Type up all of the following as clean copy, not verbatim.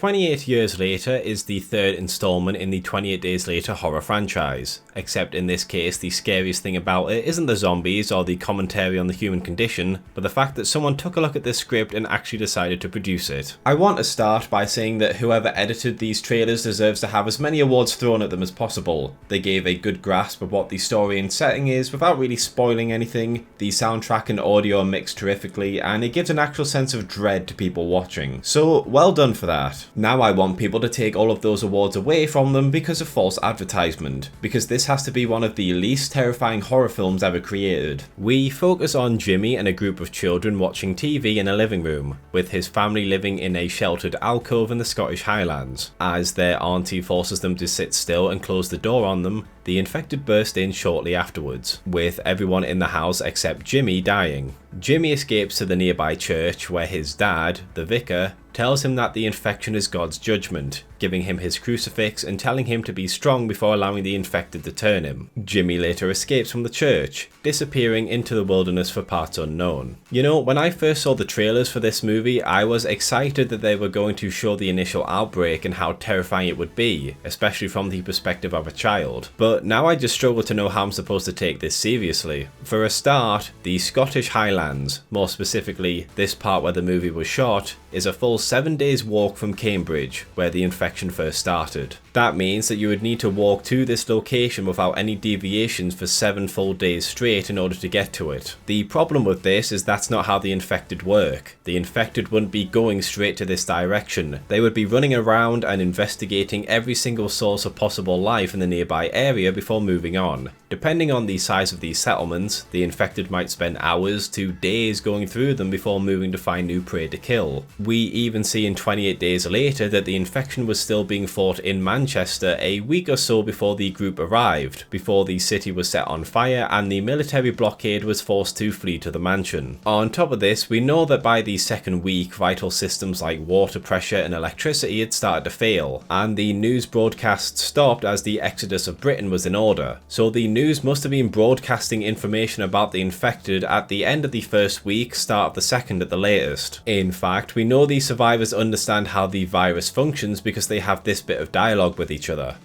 28 Years Later is the third installment in the 28 Days Later horror franchise, except in this case the scariest thing about it isn't the zombies or the commentary on the human condition, but the fact that someone took a look at this script and actually decided to produce it. I want to start by saying that whoever edited these trailers deserves to have as many awards thrown at them as possible. They gave a good grasp of what the story and setting is without really spoiling anything, the soundtrack and audio are mixed terrifically, and it gives an actual sense of dread to people watching. So well done for that. Now I want people to take all of those awards away from them because of false advertisement, because this has to be one of the least terrifying horror films ever created. We focus on Jimmy and a group of children watching TV in a living room, with his family living in a sheltered alcove in the Scottish Highlands. As their auntie forces them to sit still and close the door on them, the infected burst in shortly afterwards, with everyone in the house except Jimmy dying. Jimmy escapes to the nearby church where his dad, the vicar, tells him that the infection is God's judgment, giving him his crucifix and telling him to be strong before allowing the infected to turn him. Jimmy later escapes from the church, disappearing into the wilderness for parts unknown. You know, when I first saw the trailers for this movie, I was excited that they were going to show the initial outbreak and how terrifying it would be, especially from the perspective of a child. But now I just struggle to know how I'm supposed to take this seriously. For a start, the Scottish Highlands, more specifically this part where the movie was shot, is a full 7 days walk from Cambridge, where the infection first started. That means that you would need to walk to this location without any deviations for 7 full days straight in order to get to it. The problem with this is that's not how the infected work. The infected wouldn't be going straight to this direction. They would be running around and investigating every single source of possible life in the nearby area before moving on. Depending on the size of these settlements, the infected might spend hours to days going through them before moving to find new prey to kill. We even see in 28 Days Later that the infection was still being fought in Manchester a week or so before the group arrived, before the city was set on fire and the military blockade was forced to flee to the mansion. On top of this, we know that by the second week, vital systems like water pressure and electricity had started to fail, and the news broadcast stopped as the exodus of Britain was in order. So the news must have been broadcasting information about the infected at the end of the first week, start of the second at the latest. In fact, we know the survivors understand how the virus functions because they have this bit of dialogue with each other.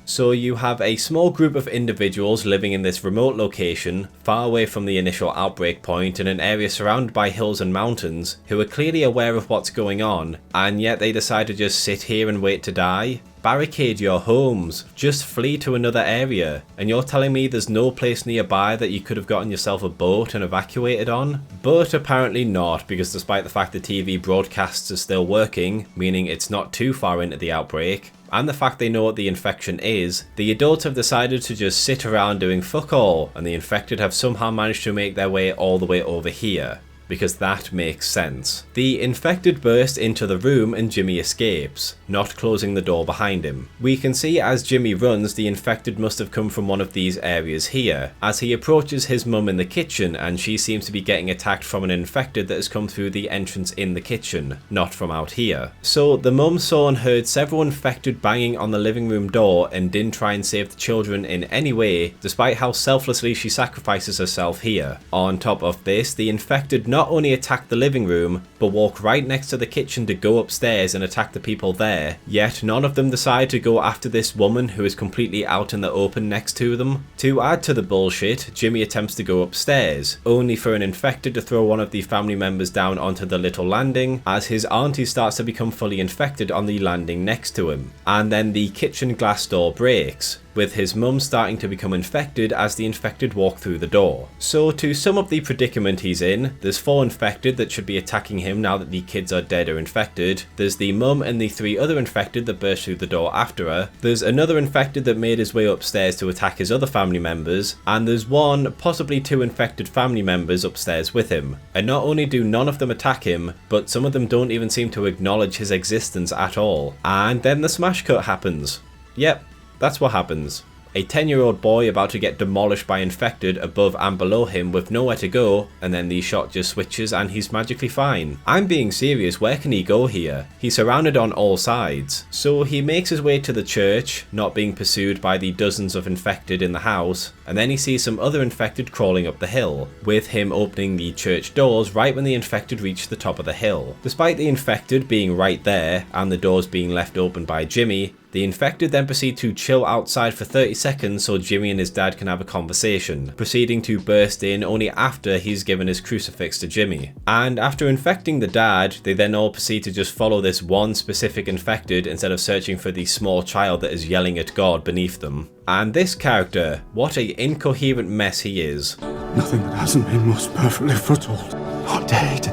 So you have a small group of individuals living in this remote location, far away from the initial outbreak point in an area surrounded by hills and mountains, who are clearly aware of what's going on, and yet they decide to just sit here and wait to die? Barricade your homes, just flee to another area, and you're telling me there's no place nearby that you could have gotten yourself a boat and evacuated on? But apparently not, because despite the fact the TV broadcasts are still working, meaning it's not too far into the outbreak, and the fact they know what the infection is, the adults have decided to just sit around doing fuck all, and the infected have somehow managed to make their way all the way over here. Because that makes sense. The infected burst into the room and Jimmy escapes, not closing the door behind him. We can see as Jimmy runs, the infected must have come from one of these areas here, as he approaches his mum in the kitchen and she seems to be getting attacked from an infected that has come through the entrance in the kitchen, not from out here. So the mum saw and heard several infected banging on the living room door and didn't try and save the children in any way, despite how selflessly she sacrifices herself here. On top of this, the infected not only attack the living room, but walk right next to the kitchen to go upstairs and attack the people there, yet none of them decide to go after this woman who is completely out in the open next to them. To add to the bullshit, Jimmy attempts to go upstairs, only for an infected to throw one of the family members down onto the little landing, as his auntie starts to become fully infected on the landing next to him. And then the kitchen glass door breaks, with his mum starting to become infected as the infected walk through the door. So to sum up the predicament he's in, there's 4 infected that should be attacking him now that the kids are dead or infected, there's the mum and the 3 other infected that burst through the door after her, there's another infected that made his way upstairs to attack his other family members, and there's 1, possibly 2 infected family members upstairs with him. And not only do none of them attack him, but some of them don't even seem to acknowledge his existence at all. And then the smash cut happens. Yep. That's what happens. A 10-year-old boy about to get demolished by infected above and below him with nowhere to go, and then the shot just switches and he's magically fine. I'm being serious, where can he go here? He's surrounded on all sides. So he makes his way to the church, not being pursued by the dozens of infected in the house, and then he sees some other infected crawling up the hill, with him opening the church doors right when the infected reach the top of the hill. Despite the infected being right there and the doors being left open by Jimmy, the infected then proceed to chill outside for 30 seconds so Jimmy and his dad can have a conversation, proceeding to burst in only after he's given his crucifix to Jimmy. And after infecting the dad, they then all proceed to just follow this one specific infected instead of searching for the small child that is yelling at God beneath them. And this character, what a incoherent mess he is. Nothing that hasn't been most perfectly foretold. Not dead,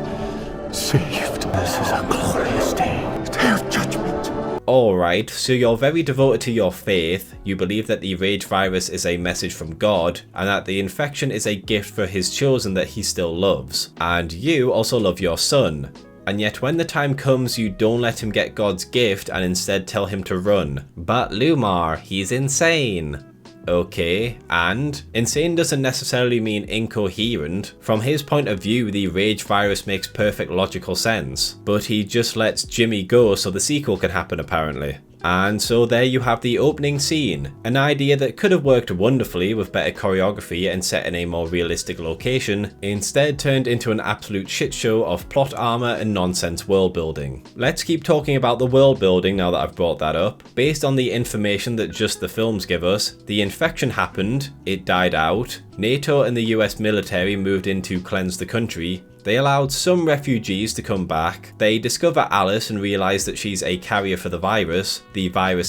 saved. This is a glorious day, day of judgment. Alright, so you're very devoted to your faith, you believe that the rage virus is a message from God, and that the infection is a gift for his chosen that he still loves. And you also love your son. And yet when the time comes, you don't let him get God's gift and instead tell him to run. But Loomar, he's insane. Okay, and insane doesn't necessarily mean incoherent. From his point of view, the rage virus makes perfect logical sense, but he just lets Jimmy go so the sequel can happen apparently. And so there you have the opening scene, an idea that could have worked wonderfully with better choreography and set in a more realistic location, instead turned into an absolute shit show of plot armor and nonsense world building. Let's keep talking about the world building now that I've brought that up. Based on the information that just the films give us, the infection happened, it died out, NATO and the US military moved in to cleanse the country. They allowed some refugees to come back, they discover Alice and realise that she's a carrier for the virus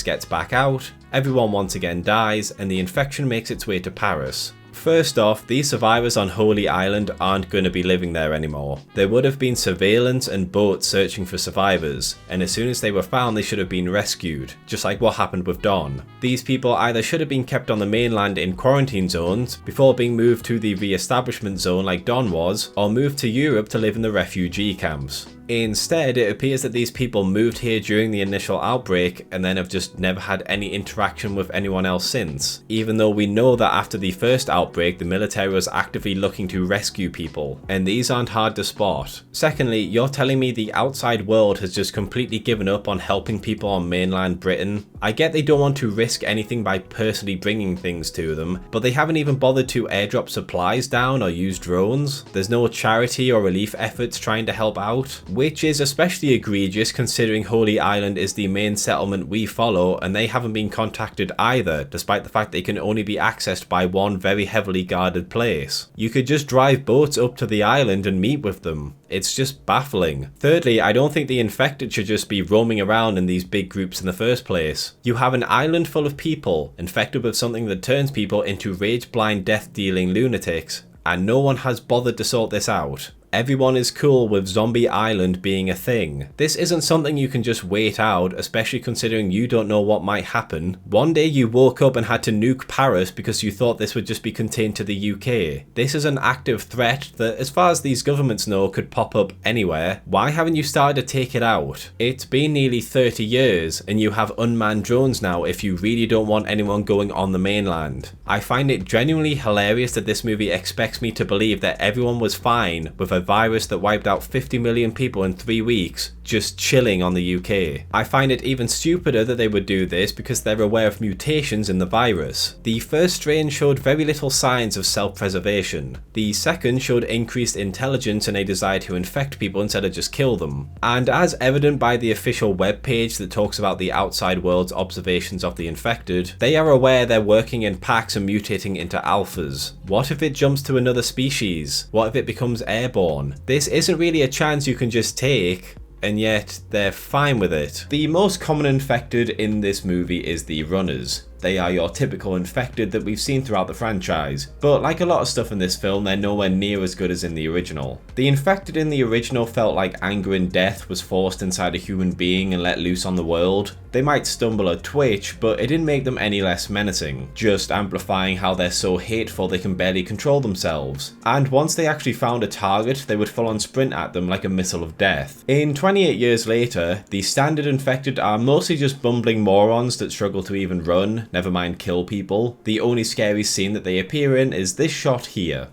gets back out, everyone once again dies, and the infection makes its way to Paris. First off, these survivors on Holy Island aren't going to be living there anymore. There would have been surveillance and boats searching for survivors, and as soon as they were found they should have been rescued, just like what happened with Don. These people either should have been kept on the mainland in quarantine zones before being moved to the re-establishment zone like Don was, or moved to Europe to live in the refugee camps. Instead, it appears that these people moved here during the initial outbreak and then have just never had any interaction with anyone else since, even though we know that after the first outbreak the military was actively looking to rescue people, and these aren't hard to spot. Secondly, you're telling me the outside world has just completely given up on helping people on mainland Britain? I get they don't want to risk anything by personally bringing things to them, but they haven't even bothered to airdrop supplies down or use drones. There's no charity or relief efforts trying to help out, which is especially egregious considering Holy Island is the main settlement we follow and they haven't been contacted either, despite the fact they can only be accessed by one very heavily guarded place. You could just drive boats up to the island and meet with them. It's just baffling. Thirdly, I don't think the infected should just be roaming around in these big groups in the first place. You have an island full of people infected with something that turns people into rage-blind, death-dealing lunatics, and no one has bothered to sort this out. Everyone is cool with Zombie Island being a thing. This isn't something you can just wait out, especially considering you don't know what might happen. One day you woke up and had to nuke Paris because you thought this would just be contained to the UK. This is an active threat that, as far as these governments know, could pop up anywhere. Why haven't you started to take it out? It's been nearly 30 years and you have unmanned drones now if you really don't want anyone going on the mainland. I find it genuinely hilarious that this movie expects me to believe that everyone was fine with a virus that wiped out 50 million people in 3 weeks, just chilling on the UK. I find it even stupider that they would do this because they're aware of mutations in the virus. The first strain showed very little signs of self-preservation. The second showed increased intelligence and a desire to infect people instead of just kill them. And as evident by the official webpage that talks about the outside world's observations of the infected, they are aware they're working in packs and mutating into alphas. What if it jumps to another species? What if it becomes airborne? This isn't really a chance you can just take, and yet they're fine with it. The most common infected in this movie is the runners. They are your typical infected that we've seen throughout the franchise, but like a lot of stuff in this film, they're nowhere near as good as in the original. The infected in the original felt like anger and death was forced inside a human being and let loose on the world. They might stumble or twitch, but it didn't make them any less menacing, just amplifying how they're so hateful they can barely control themselves. And once they actually found a target, they would full on sprint at them like a missile of death. In 28 years later, the standard infected are mostly just bumbling morons that struggle to even run, never mind kill people. The only scary scene that they appear in is this shot here.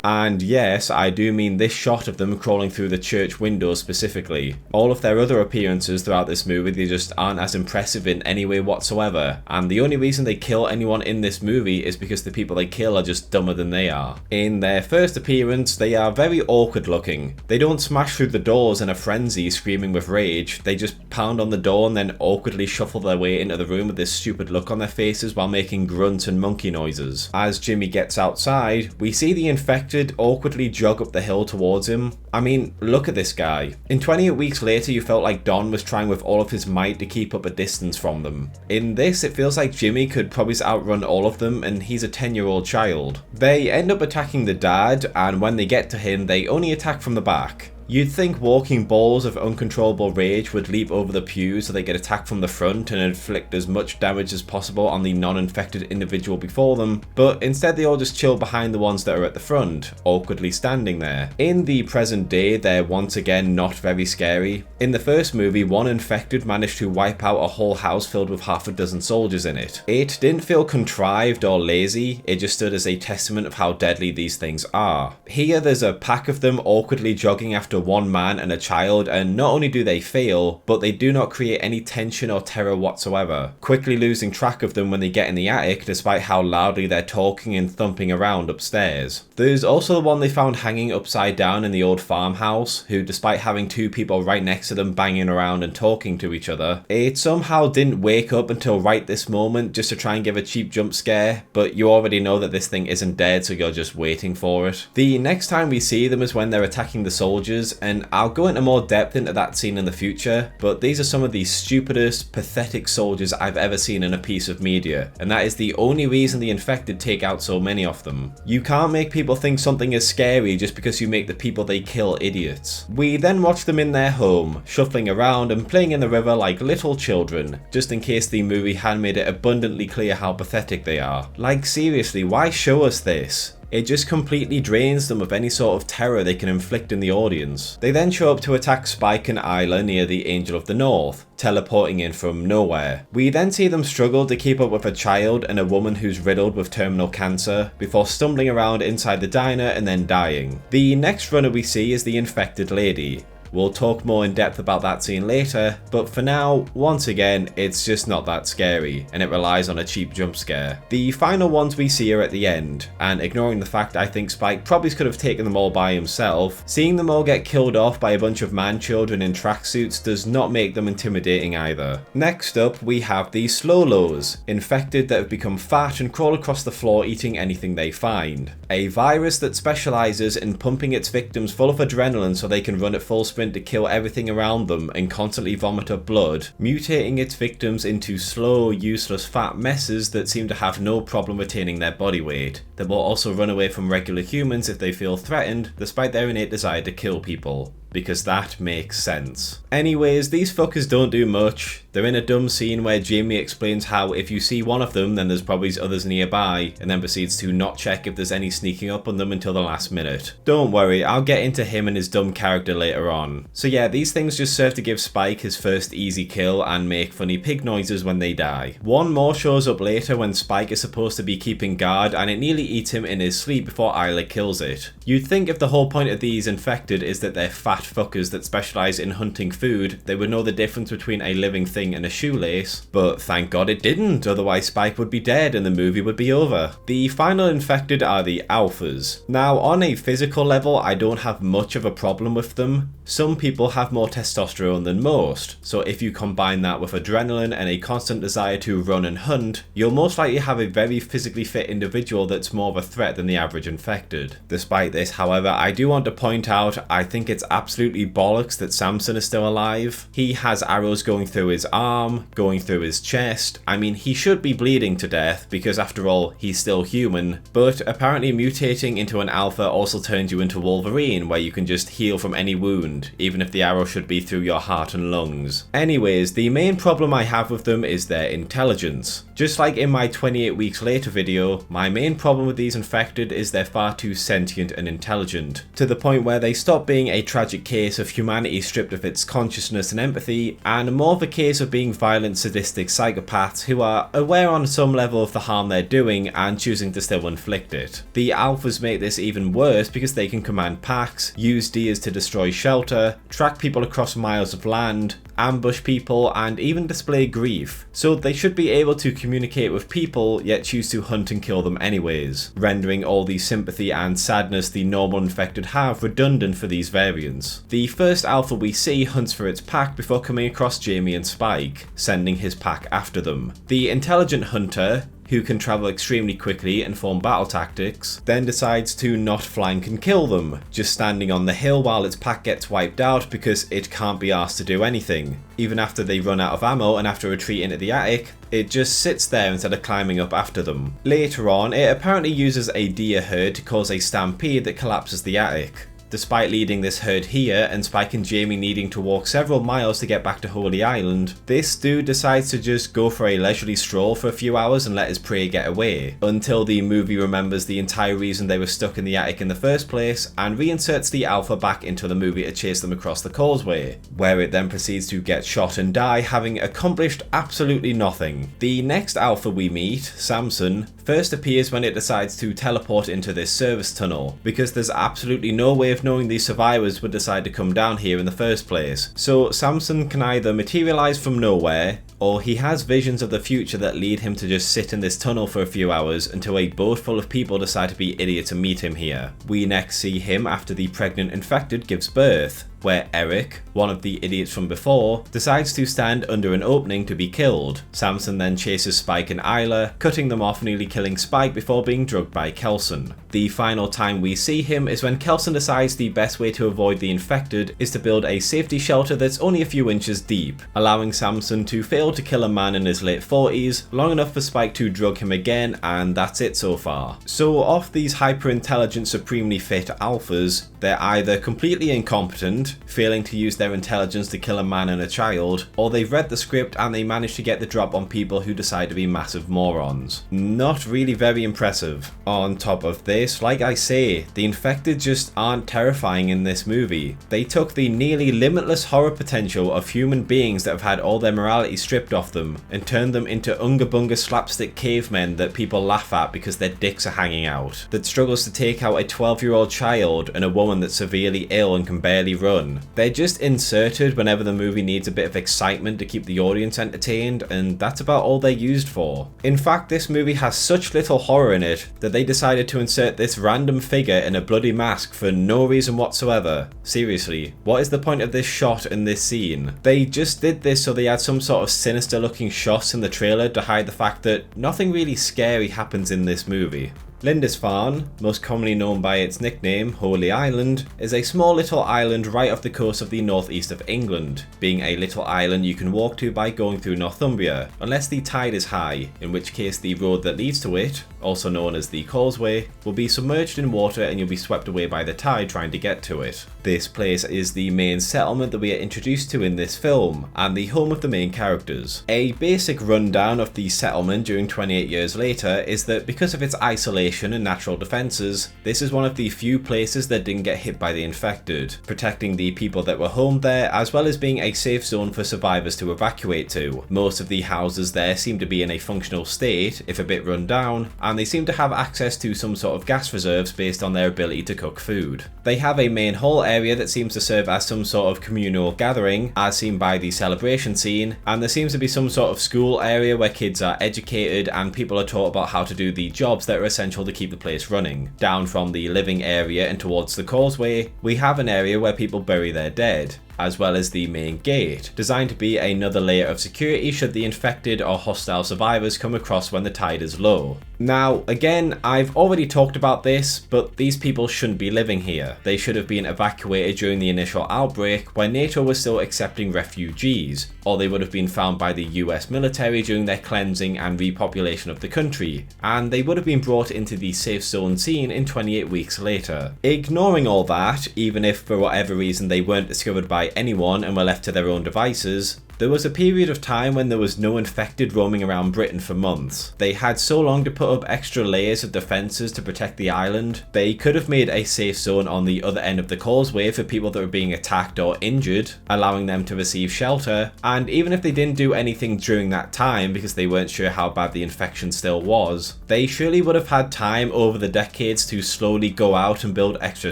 And yes, I do mean this shot of them crawling through the church window specifically. All of their other appearances throughout this movie, they just aren't as impressive in any way whatsoever, and the only reason they kill anyone in this movie is because the people they kill are just dumber than they are. In their first appearance, they are very awkward looking. They don't smash through the doors in a frenzy screaming with rage, they just pound on the door and then awkwardly shuffle their way into the room with this stupid look on their faces while making grunts and monkey noises. As Jimmy gets outside, we see the infected awkwardly jog up the hill towards him. I mean, look at this guy. In 28 Weeks Later, you felt like Don was trying with all of his might to keep up a distance from them. In this, it feels like Jimmy could probably outrun all of them, and he's a 10-year-old child. They end up attacking the dad, and when they get to him, they only attack from the back. You'd think walking balls of uncontrollable rage would leap over the pews so they get attacked from the front and inflict as much damage as possible on the non-infected individual before them, but instead they all just chill behind the ones that are at the front, awkwardly standing there. In the present day, they're once again not very scary. In the first movie, one infected managed to wipe out a whole house filled with half a dozen soldiers in it. It didn't feel contrived or lazy, it just stood as a testament of how deadly these things are. Here there's a pack of them awkwardly jogging after one man and a child, and not only do they fail, but they do not create any tension or terror whatsoever, quickly losing track of them when they get in the attic despite how loudly they're talking and thumping around upstairs. There's also the one they found hanging upside down in the old farmhouse, who despite having two people right next to them banging around and talking to each other, it somehow didn't wake up until right this moment just to try and give a cheap jump scare, but you already know that this thing isn't dead, so you're just waiting for it. The next time we see them is when they're attacking the soldiers, and I'll go into more depth into that scene in the future, but these are some of the stupidest, pathetic soldiers I've ever seen in a piece of media, and that is the only reason the infected take out so many of them. You can't make people think something is scary just because you make the people they kill idiots. We then watch them in their home, shuffling around and playing in the river like little children, just in case the movie had made it abundantly clear how pathetic they are. Like seriously, why show us this? It just completely drains them of any sort of terror they can inflict in the audience. They then show up to attack Spike and Isla near the Angel of the North, teleporting in from nowhere. We then see them struggle to keep up with a child and a woman who's riddled with terminal cancer, before stumbling around inside the diner and then dying. The next runner we see is the infected lady. We'll talk more in depth about that scene later, but for now, once again, it's just not that scary, and it relies on a cheap jump scare. The final ones we see are at the end, and ignoring the fact I think Spike probably could have taken them all by himself, seeing them all get killed off by a bunch of man-children in tracksuits does not make them intimidating either. Next up, we have the Slow-Lows, infected that have become fat and crawl across the floor eating anything they find. A virus that specializes in pumping its victims full of adrenaline so they can run at full speed to kill everything around them and constantly vomit up blood, mutating its victims into slow, useless fat messes that seem to have no problem retaining their body weight. They will also run away from regular humans if they feel threatened, despite their innate desire to kill people. Because that makes sense. Anyways, these fuckers don't do much. They're in a dumb scene where Jaime explains how if you see one of them, then there's probably others nearby, and then proceeds to not check if there's any sneaking up on them until the last minute. Don't worry, I'll get into him and his dumb character later on. So yeah, these things just serve to give Spike his first easy kill and make funny pig noises when they die. One more shows up later when Spike is supposed to be keeping guard, and it nearly eats him in his sleep before Isla kills it. You'd think if the whole point of these infected is that they're fat fuckers that specialize in hunting food, they would know the difference between a living thing and a shoelace, but thank God it didn't, otherwise Spike would be dead and the movie would be over. The final infected are the alphas. Now, on a physical level, I don't have much of a problem with them. Some people have more testosterone than most, so if you combine that with adrenaline and a constant desire to run and hunt, you'll most likely have a very physically fit individual that's more of a threat than the average infected. Despite this, however, I do want to point out, I think it's absolutely bollocks that Samson is still alive. He has arrows going through his arm, going through his chest. I mean, he should be bleeding to death because after all, he's still human, but apparently mutating into an alpha also turns you into Wolverine, where you can just heal from any wound, even if the arrow should be through your heart and lungs. Anyways, the main problem I have with them is their intelligence. Just like in my 28 Weeks Later video, my main problem with these infected is they're far too sentient and intelligent, to the point where they stop being a tragic tragic case of humanity stripped of its consciousness and empathy, and more of a case of being violent, sadistic psychopaths who are aware on some level of the harm they're doing and choosing to still inflict it. The alphas make this even worse because they can command packs, use deers to destroy shelter, track people across miles of land, ambush people, and even display grief. So they should be able to communicate with people, yet choose to hunt and kill them anyways, rendering all the sympathy and sadness the normal infected have redundant for these variants. The first alpha we see hunts for its pack before coming across Jaime and Spike, sending his pack after them. The intelligent hunter, who can travel extremely quickly and form battle tactics, then decides to not flank and kill them, just standing on the hill while its pack gets wiped out because it can't be asked to do anything. Even after they run out of ammo and have to retreat into the attic, it just sits there instead of climbing up after them. Later on, it apparently uses a deer herd to cause a stampede that collapses the attic. Despite leading this herd here and Spike and Jaime needing to walk several miles to get back to Holy Island, this dude decides to just go for a leisurely stroll for a few hours and let his prey get away, until the movie remembers the entire reason they were stuck in the attic in the first place and reinserts the alpha back into the movie to chase them across the causeway, where it then proceeds to get shot and die, having accomplished absolutely nothing. The next alpha we meet, Samson, first appears when it decides to teleport into this service tunnel, because there's absolutely no way of knowing these survivors would decide to come down here in the first place. So Samson can either materialize from nowhere, or he has visions of the future that lead him to just sit in this tunnel for a few hours until a boat full of people decide to be idiots and meet him here. We next see him after the pregnant infected gives birth, where Eric, one of the idiots from before, decides to stand under an opening to be killed. Samson then chases Spike and Isla, cutting them off, nearly killing Spike before being drugged by Kelson. The final time we see him is when Kelson decides the best way to avoid the infected is to build a safety shelter that's only a few inches deep, allowing Samson to fail to kill a man in his late 40s, long enough for Spike to drug him again, and that's it so far. So off these hyper-intelligent, supremely fit alphas, they're either completely incompetent, failing to use their intelligence to kill a man and a child, or they've read the script and they manage to get the drop on people who decide to be massive morons. Not really very impressive. On top of this, like I say, the infected just aren't terrifying in this movie. They took the nearly limitless horror potential of human beings that have had all their morality stripped off them and turned them into unga-bunga slapstick cavemen that people laugh at because their dicks are hanging out, that struggles to take out a 12-year-old child and a woman that's severely ill and can barely run. They're just inserted whenever the movie needs a bit of excitement to keep the audience entertained, and that's about all they're used for. In fact, this movie has such little horror in it that they decided to insert this random figure in a bloody mask for no reason whatsoever. Seriously, what is the point of this shot in this scene? They just did this so they had some sort of sinister looking shots in the trailer to hide the fact that nothing really scary happens in this movie. Lindisfarne, most commonly known by its nickname, Holy Island, is a small little island right off the coast of the northeast of England, being a little island you can walk to by going through Northumbria, unless the tide is high, in which case the road that leads to it, also known as the causeway, will be submerged in water and you'll be swept away by the tide trying to get to it. This place is the main settlement that we are introduced to in this film, and the home of the main characters. A basic rundown of the settlement during 28 years later is that because of its isolation and natural defences, this is one of the few places that didn't get hit by the infected, protecting the people that were homed there as well as being a safe zone for survivors to evacuate to. Most of the houses there seem to be in a functional state, if a bit run down, and they seem to have access to some sort of gas reserves based on their ability to cook food. They have a main hall area that seems to serve as some sort of communal gathering, as seen by the celebration scene, and there seems to be some sort of school area where kids are educated and people are taught about how to do the jobs that are essential to keep the place running. Down from the living area and towards the causeway, we have an area where people bury their dead, as well as the main gate, designed to be another layer of security should the infected or hostile survivors come across when the tide is low. Now, again, I've already talked about this, but these people shouldn't be living here. They should have been evacuated during the initial outbreak when NATO was still accepting refugees, or they would have been found by the US military during their cleansing and repopulation of the country, and they would have been brought into the safe zone scene in 28 weeks later. Ignoring all that, even if for whatever reason they weren't discovered by anyone and were left to their own devices, There was a period of time when there was no infected roaming around Britain for months. They had so long to put up extra layers of defences to protect the island. They could have made a safe zone on the other end of the causeway for people that were being attacked or injured, allowing them to receive shelter, and even if they didn't do anything during that time because they weren't sure how bad the infection still was, they surely would have had time over the decades to slowly go out and build extra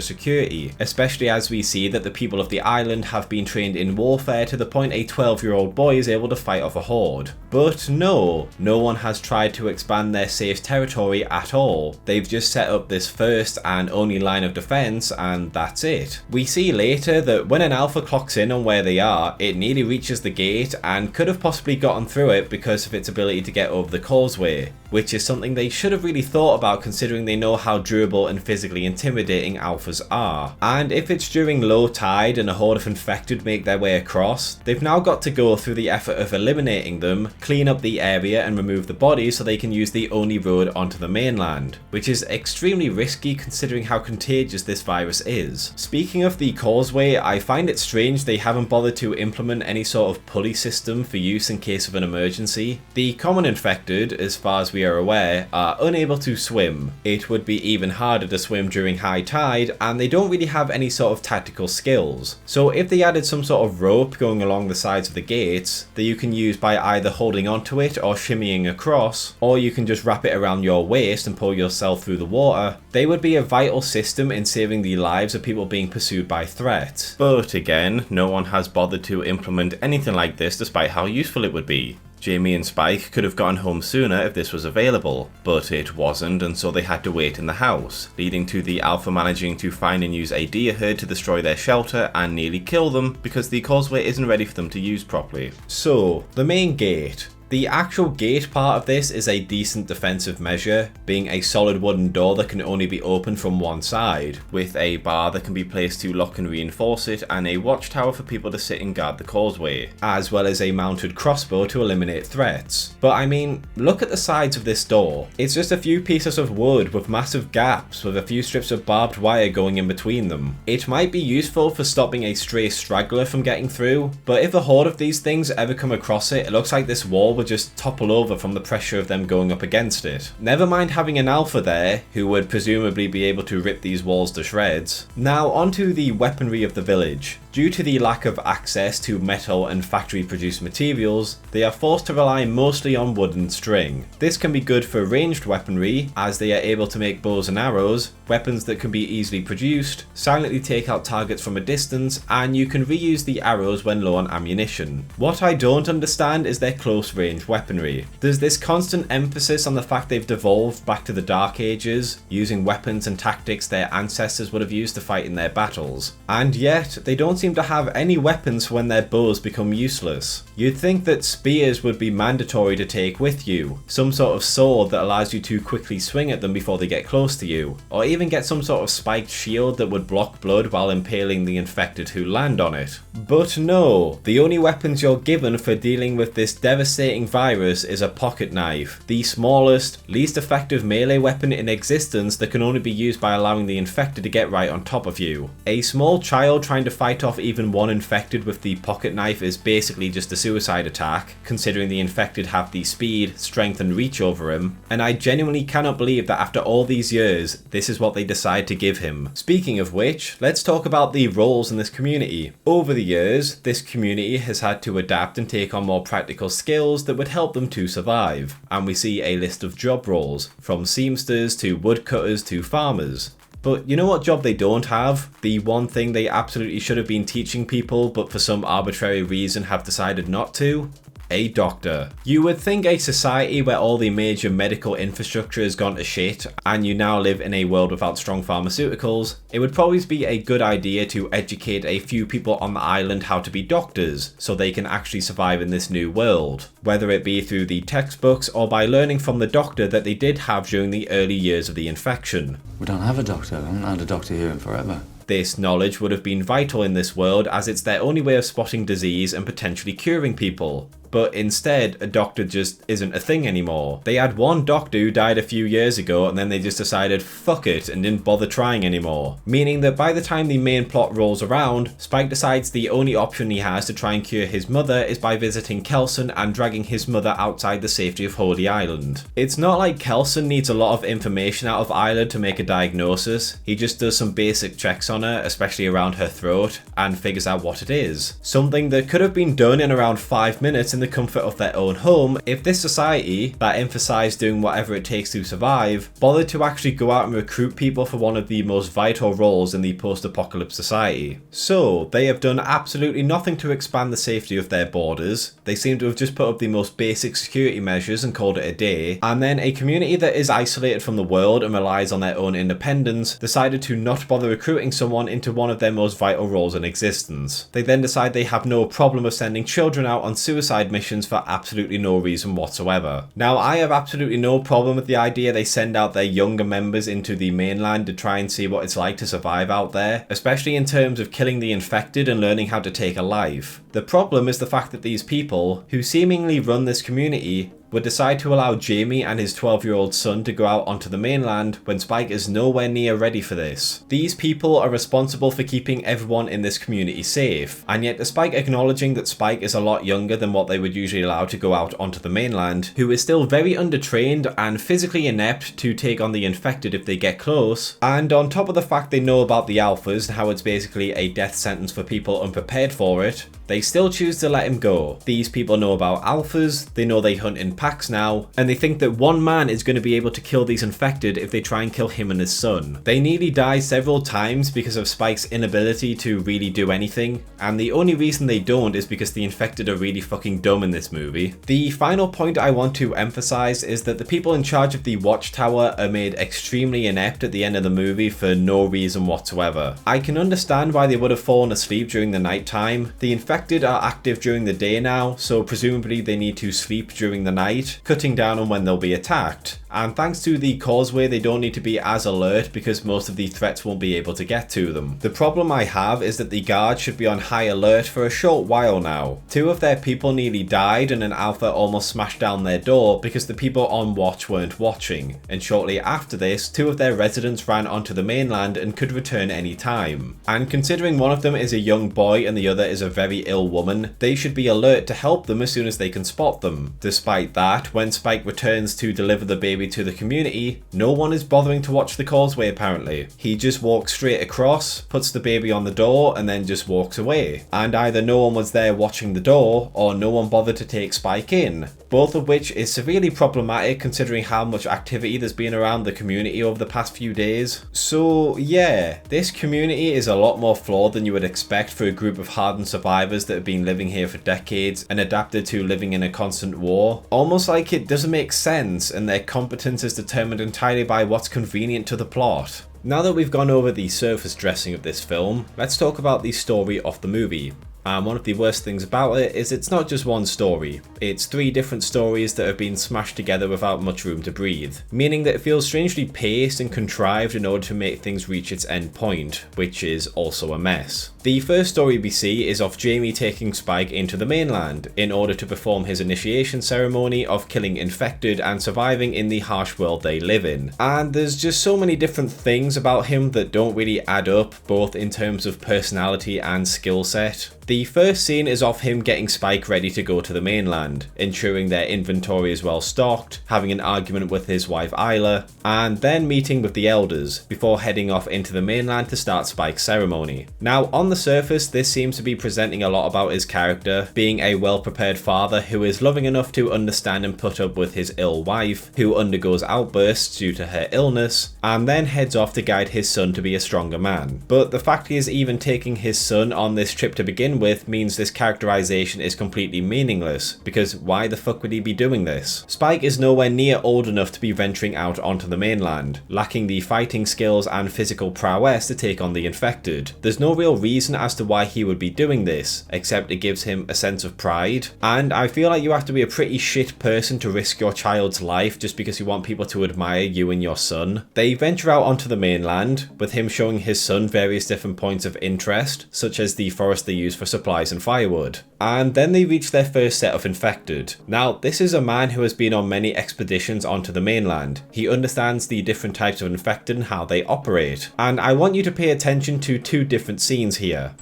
security, especially as we see that the people of the island have been trained in warfare to the point a 12-year-old boy is able to fight off a horde. But no one has tried to expand their safe territory at all. They've just set up this first and only line of defense, and that's it. We see later that when an alpha clocks in on where they are, it nearly reaches the gate and could have possibly gotten through it because of its ability to get over the causeway, which is something they should have really thought about considering they know how durable and physically intimidating alphas are. And if it's during low tide and a horde of infected make their way across, they've now got to go through the effort of eliminating them, clean up the area and remove the bodies so they can use the only road onto the mainland, which is extremely risky considering how contagious this virus is. Speaking of the causeway, I find it strange they haven't bothered to implement any sort of pulley system for use in case of an emergency. The common infected, as far as we are aware, are unable to swim. It would be even harder to swim during high tide, and they don't really have any sort of tactical skills. So if they added some sort of rope going along the sides of the gates that you can use by either holding onto it or shimmying across, or you can just wrap it around your waist and pull yourself through the water, they would be a vital system in saving the lives of people being pursued by threats. But again, no one has bothered to implement anything like this despite how useful it would be. Jaime and Spike could have gotten home sooner if this was available, but it wasn't, and so they had to wait in the house, leading to the Alpha managing to find and use a deer herd to destroy their shelter and nearly kill them because the causeway isn't ready for them to use properly. So, the main gate. The actual gate part of this is a decent defensive measure, being a solid wooden door that can only be opened from one side, with a bar that can be placed to lock and reinforce it and a watchtower for people to sit and guard the causeway, as well as a mounted crossbow to eliminate threats. But I mean, look at the sides of this door. It's just a few pieces of wood with massive gaps with a few strips of barbed wire going in between them. It might be useful for stopping a stray straggler from getting through, but if a horde of these things ever come across it, it looks like this wall would just topple over from the pressure of them going up against it. Never mind having an alpha there, who would presumably be able to rip these walls to shreds. Now onto the weaponry of the village. Due to the lack of access to metal and factory produced materials, they are forced to rely mostly on wood and string. This can be good for ranged weaponry, as they are able to make bows and arrows, weapons that can be easily produced, silently take out targets from a distance, and you can reuse the arrows when low on ammunition. What I don't understand is their close range weaponry. There's this constant emphasis on the fact they've devolved back to the Dark Ages, using weapons and tactics their ancestors would have used to fight in their battles. And yet, they don't seem to have any weapons for when their bows become useless. You'd think that spears would be mandatory to take with you, some sort of sword that allows you to quickly swing at them before they get close to you, or even get some sort of spiked shield that would block blood while impaling the infected who land on it. But no, the only weapons you're given for dealing with this devastating virus is a pocket knife, the smallest, least effective melee weapon in existence that can only be used by allowing the infected to get right on top of you. A small child trying to fight off even one infected with the pocket knife is basically just a suicide attack, considering the infected have the speed, strength and reach over him, and I genuinely cannot believe that after all these years, this is what they decide to give him. Speaking of which, let's talk about the roles in this community. Over the years, this community has had to adapt and take on more practical skills that would help them to survive, and we see a list of job roles, from seamsters to woodcutters to farmers. But you know what job they don't have? The one thing they absolutely should have been teaching people, but for some arbitrary reason have decided not to? A doctor. You would think a society where all the major medical infrastructure has gone to shit and you now live in a world without strong pharmaceuticals, it would probably be a good idea to educate a few people on the island how to be doctors so they can actually survive in this new world, whether it be through the textbooks or by learning from the doctor that they did have during the early years of the infection. We don't have a doctor. I haven't had a doctor here in forever. This knowledge would have been vital in this world as it's their only way of spotting disease and potentially curing people. but instead a doctor just isn't a thing anymore. They had one doctor who died a few years ago and then they just decided fuck it and didn't bother trying anymore. Meaning that by the time the main plot rolls around, Spike decides the only option he has to try and cure his mother is by visiting Kelson and dragging his mother outside the safety of Holy Island. It's not like Kelson needs a lot of information out of Isla to make a diagnosis, he just does some basic checks on her, especially around her throat, and figures out what it is. Something that could have been done in around 5 minutes in the comfort of their own home if this society, that emphasised doing whatever it takes to survive, bothered to actually go out and recruit people for one of the most vital roles in the post-apocalypse society. So, they have done absolutely nothing to expand the safety of their borders, they seem to have just put up the most basic security measures and called it a day, and then a community that is isolated from the world and relies on their own independence decided to not bother recruiting someone into one of their most vital roles in existence. They then decide they have no problem of sending children out on suicide missions for absolutely no reason whatsoever. Now, I have absolutely no problem with the idea they send out their younger members into the mainland to try and see what it's like to survive out there, especially in terms of killing the infected and learning how to take a life. The problem is the fact that these people, who seemingly run this community, would decide to allow Jaime and his 12-year-old son to go out onto the mainland when Spike is nowhere near ready for this. These people are responsible for keeping everyone in this community safe, and yet despite acknowledging that Spike is a lot younger than what they would usually allow to go out onto the mainland, who is still very undertrained and physically inept to take on the infected if they get close, and on top of the fact they know about the alphas and how it's basically a death sentence for people unprepared for it, they still choose to let him go. These people know about alphas, they know they hunt in packs now, and they think that one man is going to be able to kill these infected if they try and kill him and his son. They nearly die several times because of Spike's inability to really do anything, and the only reason they don't is because the infected are really fucking dumb in this movie. The final point I want to emphasize is that the people in charge of the watchtower are made extremely inept at the end of the movie for no reason whatsoever. I can understand why they would have fallen asleep during the night time. The infected are active during the day now, so presumably they need to sleep during the night, cutting down on when they'll be attacked. And thanks to the causeway, they don't need to be as alert because most of the threats won't be able to get to them. The problem I have is that the guards should be on high alert for a short while now. 2 of their people nearly died and an alpha almost smashed down their door because the people on watch weren't watching. And shortly after this, 2 of their residents ran onto the mainland and could return any time. And considering one of them is a young boy and the other is a very ill woman, they should be alert to help them as soon as they can spot them. Despite that, when Spike returns to deliver the baby to the community, no one is bothering to watch the causeway apparently. He just walks straight across, puts the baby on the door and then just walks away. And either no one was there watching the door or no one bothered to take Spike in. Both of which is severely problematic considering how much activity there's been around the community over the past few days. So yeah, this community is a lot more flawed than you would expect for a group of hardened survivors that have been living here for decades and adapted to living in a constant war. Almost like it doesn't make sense and their competence is determined entirely by what's convenient to the plot. Now that we've gone over the surface dressing of this film, let's talk about the story of the movie. And one of the worst things about it is it's not just one story, it's 3 different stories that have been smashed together without much room to breathe, meaning that it feels strangely paced and contrived in order to make things reach its end point, which is also a mess. The first story we see is of Jaime taking Spike into the mainland in order to perform his initiation ceremony of killing infected and surviving in the harsh world they live in. And there's just so many different things about him that don't really add up, both in terms of personality and skill set. The first scene is of him getting Spike ready to go to the mainland, ensuring their inventory is well stocked, having an argument with his wife Isla, and then meeting with the elders, before heading off into the mainland to start Spike's ceremony. Now on the surface, this seems to be presenting a lot about his character, being a well-prepared father who is loving enough to understand and put up with his ill wife, who undergoes outbursts due to her illness, and then heads off to guide his son to be a stronger man. But the fact he is even taking his son on this trip to begin with means this characterization is completely meaningless, because why the fuck would he be doing this? Spike is nowhere near old enough to be venturing out onto the mainland, lacking the fighting skills and physical prowess to take on the infected. There's no real reason reason as to why he would be doing this, except it gives him a sense of pride. And I feel like you have to be a pretty shit person to risk your child's life just because you want people to admire you and your son. They venture out onto the mainland, with him showing his son various different points of interest, such as the forest they use for supplies and firewood. And then they reach their first set of infected. Now, this is a man who has been on many expeditions onto the mainland. He understands the different types of infected and how they operate. And I want you to pay attention to two different scenes here.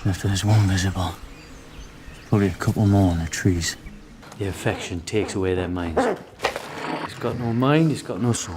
If there's one visible, there's probably a couple more in the trees. The infection takes away their minds. He's got no mind, he's got no soul.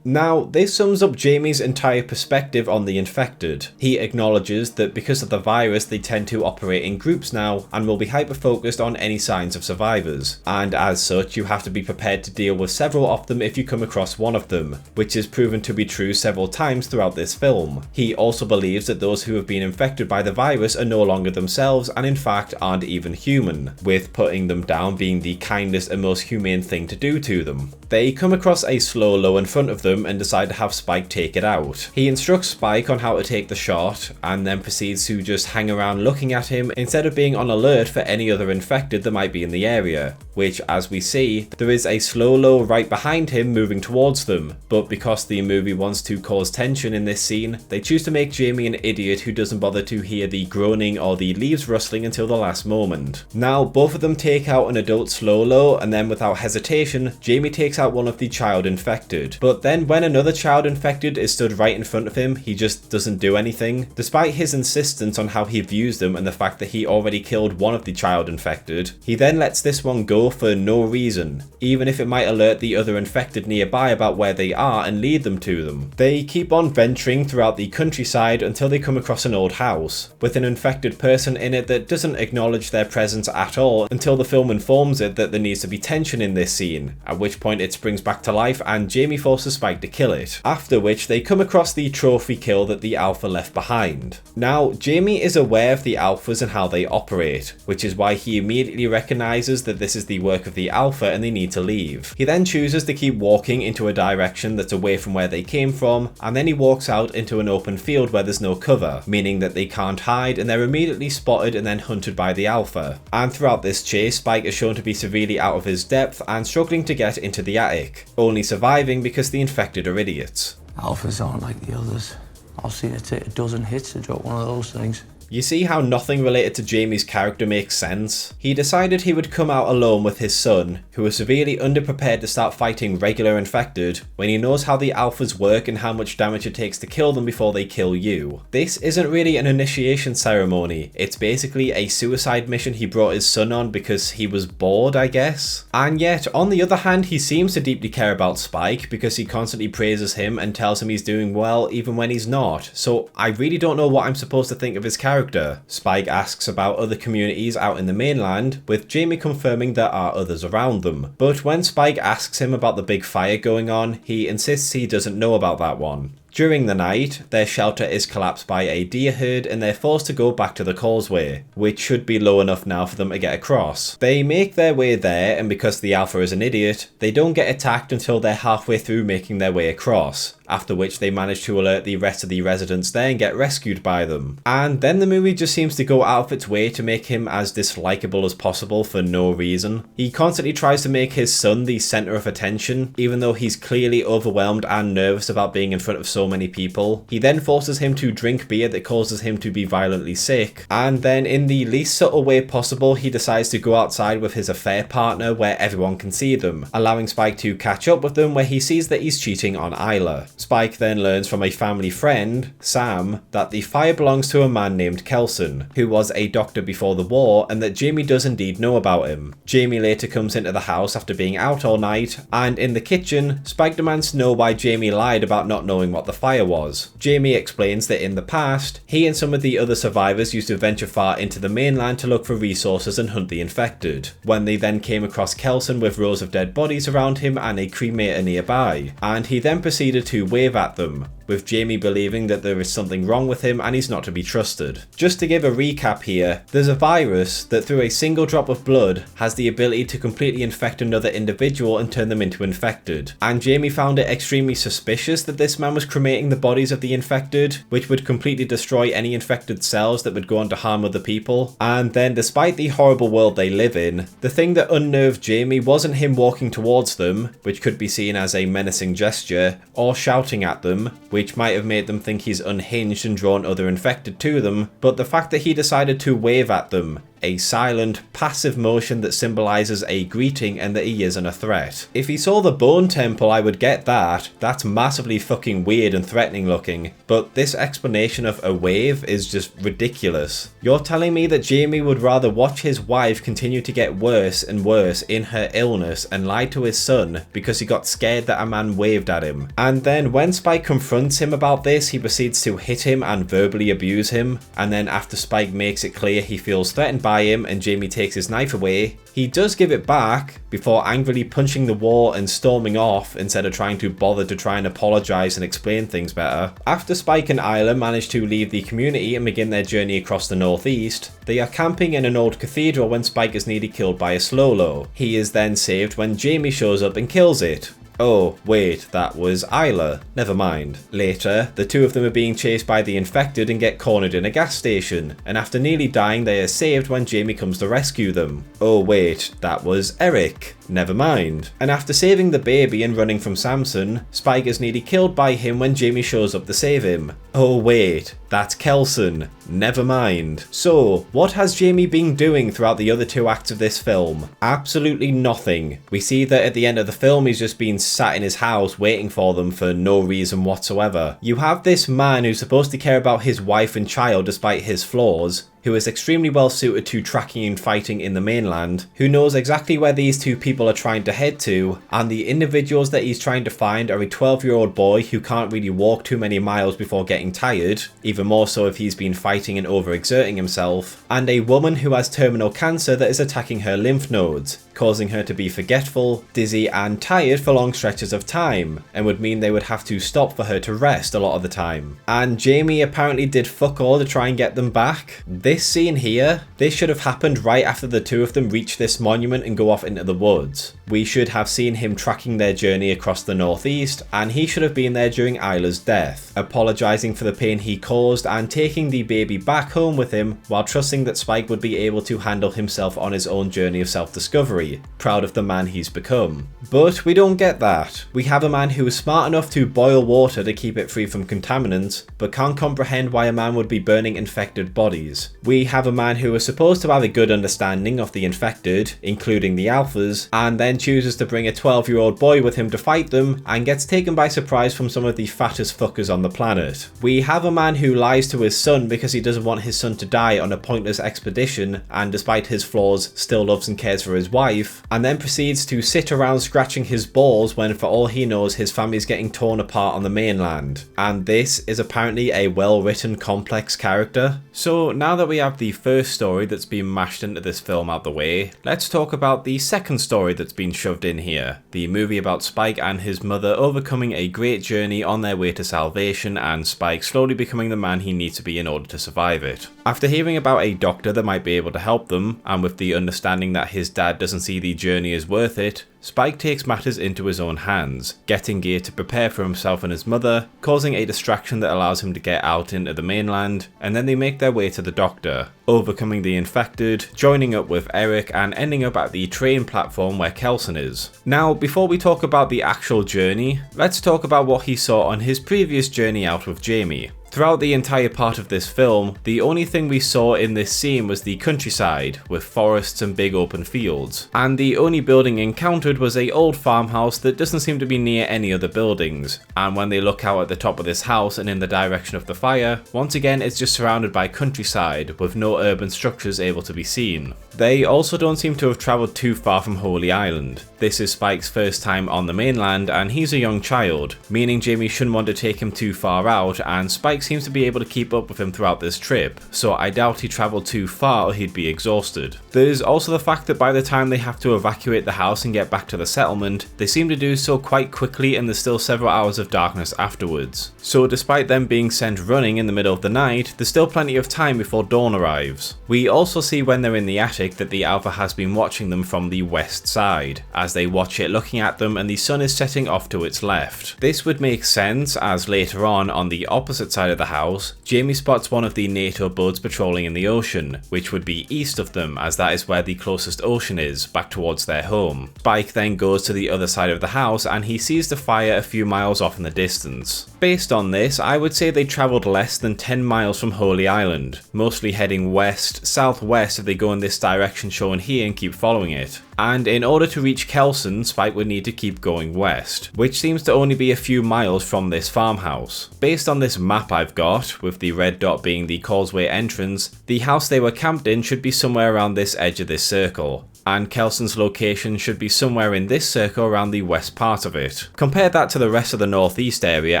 Now, this sums up Jaime's entire perspective on the infected. He acknowledges that because of the virus they tend to operate in groups now and will be hyper-focused on any signs of survivors, and as such you have to be prepared to deal with several of them if you come across one of them, which is proven to be true several times throughout this film. He also believes that those who have been infected by the virus are no longer themselves and in fact aren't even human, with putting them down being the kindest and most humane thing to do to them. They come across a slow low in front of them and decide to have Spike take it out. He instructs Spike on how to take the shot and then proceeds to just hang around looking at him instead of being on alert for any other infected that might be in the area, which as we see, there is a slow low right behind him moving towards them, but because the movie wants to cause tension in this scene, they choose to make Jaime an idiot who doesn't bother to hear the groaning or the leaves rustling until the last moment. Now both of them take out an adult slow low and then without hesitation, Jaime takes out one of the child infected, but then when another child infected is stood right in front of him, he just doesn't do anything. Despite his insistence on how he views them and the fact that he already killed one of the child infected, he then lets this one go for no reason, even if it might alert the other infected nearby about where they are and lead them to them. They keep on venturing throughout the countryside until they come across an old house, with an infected person in it that doesn't acknowledge their presence at all until the film informs it that there needs to be tension in this scene, at which point it springs back to life and Jaime forces Spike to kill it, after which they come across the trophy kill that the Alpha left behind. Now, Jaime is aware of the Alphas and how they operate, which is why he immediately recognises that this is the work of the Alpha and they need to leave. He then chooses to keep walking into a direction that's away from where they came from, and then he walks out into an open field where there's no cover, meaning that they can't hide and they're immediately spotted and then hunted by the Alpha. And throughout this chase, Spike is shown to be severely out of his depth and struggling to get into the attic, only surviving because the infected are idiots. Alphas aren't like the others. I've seen it take a dozen hits to drop one of those things. You see how nothing related to Jaime's character makes sense? He decided he would come out alone with his son, who was severely underprepared to start fighting regular infected, when he knows how the Alphas work and how much damage it takes to kill them before they kill you. This isn't really an initiation ceremony, it's basically a suicide mission he brought his son on because he was bored, I guess. And yet, on the other hand, he seems to deeply care about Spike because he constantly praises him and tells him he's doing well even when he's not, so I really don't know what I'm supposed to think of his character. Spike asks about other communities out in the mainland, with Jaime confirming there are others around them. But when Spike asks him about the big fire going on, he insists he doesn't know about that one. During the night, their shelter is collapsed by a deer herd and they're forced to go back to the causeway, which should be low enough now for them to get across. They make their way there, and because the Alpha is an idiot, they don't get attacked until they're halfway through making their way across, after which they manage to alert the rest of the residents there and get rescued by them. And then the movie just seems to go out of its way to make him as dislikable as possible for no reason. He constantly tries to make his son the centre of attention, even though he's clearly overwhelmed and nervous about being in front of so many people. He then forces him to drink beer that causes him to be violently sick, and then in the least subtle way possible he decides to go outside with his affair partner where everyone can see them, allowing Spike to catch up with them where he sees that he's cheating on Isla. Spike then learns from a family friend, Sam, that the fire belongs to a man named Kelson, who was a doctor before the war, and that Jaime does indeed know about him. Jaime later comes into the house after being out all night, and in the kitchen, Spike demands to know why Jaime lied about not knowing what the fire was. Jaime explains that in the past, he and some of the other survivors used to venture far into the mainland to look for resources and hunt the infected, when they then came across Kelson with rows of dead bodies around him and a cremator nearby, and he then proceeded to wave at them. with Jaime believing that there is something wrong with him and he's not to be trusted. Just to give a recap here, there's a virus that through a single drop of blood has the ability to completely infect another individual and turn them into infected. And Jaime found it extremely suspicious that this man was cremating the bodies of the infected, which would completely destroy any infected cells that would go on to harm other people. And then despite the horrible world they live in, the thing that unnerved Jaime wasn't him walking towards them, which could be seen as a menacing gesture, or shouting at them, which might have made them think he's unhinged and drawn other infected to them, but the fact that he decided to wave at them, a silent, passive motion that symbolizes a greeting and that he isn't a threat. If he saw the bone temple, I would get that. That's massively fucking weird and threatening looking. But this explanation of a wave is just ridiculous. You're telling me that Jaime would rather watch his wife continue to get worse and worse in her illness and lie to his son because he got scared that a man waved at him. And then when Spike confronts him about this, he proceeds to hit him and verbally abuse him. And then after Spike makes it clear he feels threatened by him and Jaime takes his knife away, he does give it back before angrily punching the wall and storming off instead of trying to bother to try and apologise and explain things better. After Spike and Isla manage to leave the community and begin their journey across the northeast, they are camping in an old cathedral when Spike is nearly killed by a Slolo. He is then saved when Jaime shows up and kills it. Oh, wait, that was Isla. Never mind. Later, the two of them are being chased by the infected and get cornered in a gas station, and after nearly dying they are saved when Jaime comes to rescue them. Oh wait, that was Eric. Never mind. And after saving the baby and running from Samson, Spike is nearly killed by him when Jaime shows up to save him. Oh wait, that's Kelson. Never mind. So, what has Jaime been doing throughout the other two acts of this film? Absolutely nothing. We see that at the end of the film he's just been sat in his house waiting for them for no reason whatsoever. You have this man who's supposed to care about his wife and child despite his flaws, who is extremely well suited to tracking and fighting in the mainland, who knows exactly where these two people are trying to head to, and the individuals that he's trying to find are a 12-year-old boy who can't really walk too many miles before getting tired, even more so if he's been fighting and overexerting himself, and a woman who has terminal cancer that is attacking her lymph nodes, causing her to be forgetful, dizzy and tired for long stretches of time, and would mean they would have to stop for her to rest a lot of the time. And Jaime apparently did fuck all to try and get them back. This scene here, this should have happened right after the two of them reach this monument and go off into the woods. We should have seen him tracking their journey across the northeast, and he should have been there during Isla's death, apologising for the pain he caused and taking the baby back home with him while trusting that Spike would be able to handle himself on his own journey of self-discovery, proud of the man he's become. But we don't get that. We have a man who is smart enough to boil water to keep it free from contaminants, but can't comprehend why a man would be burning infected bodies. We have a man who is supposed to have a good understanding of the infected, including the alphas, and then chooses to bring a 12-year-old boy with him to fight them, and gets taken by surprise from some of the fattest fuckers on the planet. We have a man who lies to his son because he doesn't want his son to die on a pointless expedition, and despite his flaws, still loves and cares for his wife, and then proceeds to sit around scratching his balls when for all he knows his family's getting torn apart on the mainland. And this is apparently a well-written, complex character. So now that we have the first story that's been mashed into this film out the way, let's talk about the second story that's been shoved in here. The movie about Spike and his mother overcoming a great journey on their way to salvation, and Spike slowly becoming the man he needs to be in order to survive it. After hearing about a doctor that might be able to help them, and with the understanding that his dad doesn't see the journey as worth it, Spike takes matters into his own hands, getting gear to prepare for himself and his mother, causing a distraction that allows him to get out into the mainland, and then they make their way to the doctor, overcoming the infected, joining up with Eric, and ending up at the train platform where Kelson is. Now, before we talk about the actual journey, let's talk about what he saw on his previous journey out with Jaime. Throughout the entire part of this film, the only thing we saw in this scene was the countryside, with forests and big open fields, and the only building encountered was a old farmhouse that doesn't seem to be near any other buildings, and when they look out at the top of this house and in the direction of the fire, once again it's just surrounded by countryside, with no urban structures able to be seen. They also don't seem to have travelled too far from Holy Island. This is Spike's first time on the mainland and he's a young child, meaning Jaime shouldn't want to take him too far out, and Spike seems to be able to keep up with him throughout this trip, so I doubt he travelled too far or he'd be exhausted. There's also the fact that by the time they have to evacuate the house and get back to the settlement, they seem to do so quite quickly and there's still several hours of darkness afterwards. So despite them being sent running in the middle of the night, there's still plenty of time before dawn arrives. We also see when they're in the attic that the Alpha has been watching them from the west side, as they watch it looking at them and the sun is setting off to its left. This would make sense as later on the opposite side of the house, Jaime spots one of the NATO boats patrolling in the ocean, which would be east of them as that is where the closest ocean is, back towards their home. Spike then goes to the other side of the house and he sees the fire a few miles off in the distance. Based on this, I would say they travelled less than 10 miles from Holy Island, mostly heading west, southwest if they go in this direction shown here and keep following it. And in order to reach Kelson, Spike would need to keep going west, which seems to only be a few miles from this farmhouse. Based on this map I've got, with the red dot being the causeway entrance, the house they were camped in should be somewhere around this edge of this circle, and Kelson's location should be somewhere in this circle around the west part of it. Compare that to the rest of the northeast area